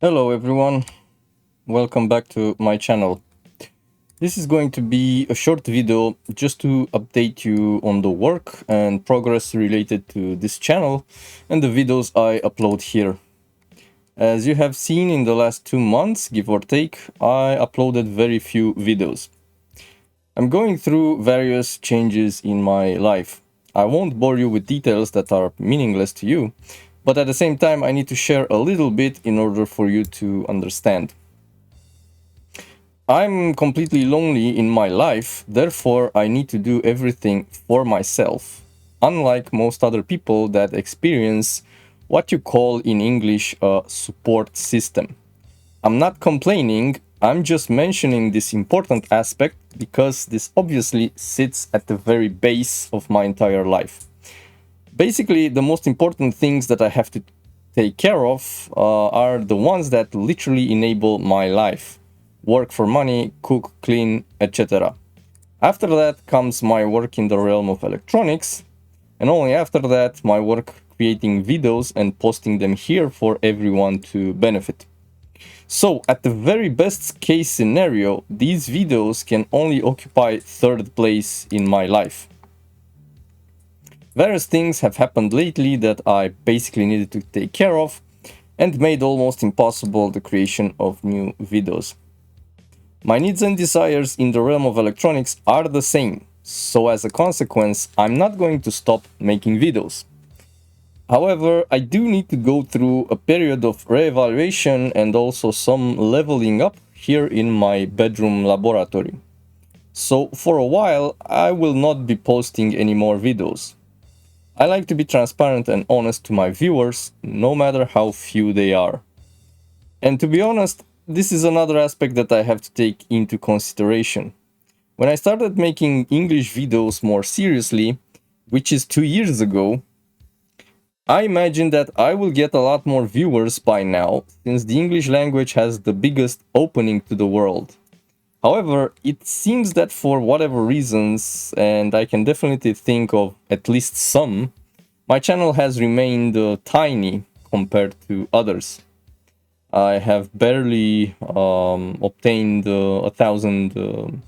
Hello everyone, welcome back to my channel. This is going to be a short video just to update you on the work and progress related to this channel and the videos I upload here. As you have seen in the last 2 months, give or take, I uploaded very few videos. I'm going through various changes in my life. I won't bore you with details that are meaningless to you, but at the same time I need to share a little bit in order for you to understand. I'm completely lonely in my life, therefore I need to do everything for myself, unlike most other people that experience what you call in English a support system. I'm not complaining, I'm just mentioning this important aspect because this obviously sits at the very base of my entire life. Basically, the most important things that I have to take care of are the ones that literally enable my life. Work for money, cook, clean, etc. After that comes my work in the realm of electronics, and only after that my work creating videos and posting them here for everyone to benefit. So, at the very best case scenario, these videos can only occupy third place in my life. Various things have happened lately that I basically needed to take care of and made almost impossible the creation of new videos. My needs and desires in the realm of electronics are the same, so as a consequence, I'm not going to stop making videos. However, I do need to go through a period of reevaluation and also some leveling up here in my bedroom laboratory. So for a while, I will not be posting any more videos. I like to be transparent and honest to my viewers, no matter how few they are. And to be honest, this is another aspect that I have to take into consideration. When I started making English videos more seriously, which is 2 years ago, I imagine that I will get a lot more viewers by now, since the English language has the biggest opening to the world. However, it seems that for whatever reasons, and I can definitely think of at least some, my channel has remained tiny compared to others. I have barely obtained 1,000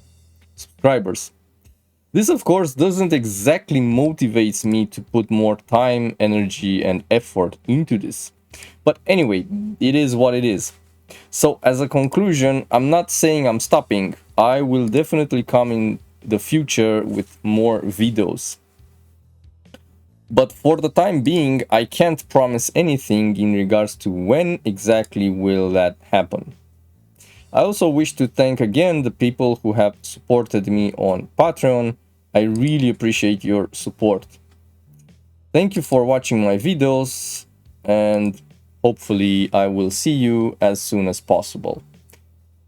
subscribers. This, of course, doesn't exactly motivate me to put more time, energy, and effort into this. But anyway, it is what it is. So, as a conclusion, I'm not saying I'm stopping. I will definitely come in the future with more videos. But for the time being, I can't promise anything in regards to when exactly will that happen. I also wish to thank again the people who have supported me on Patreon. I really appreciate your support. Thank you for watching my videos, and hopefully I will see you as soon as possible.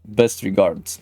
Best regards.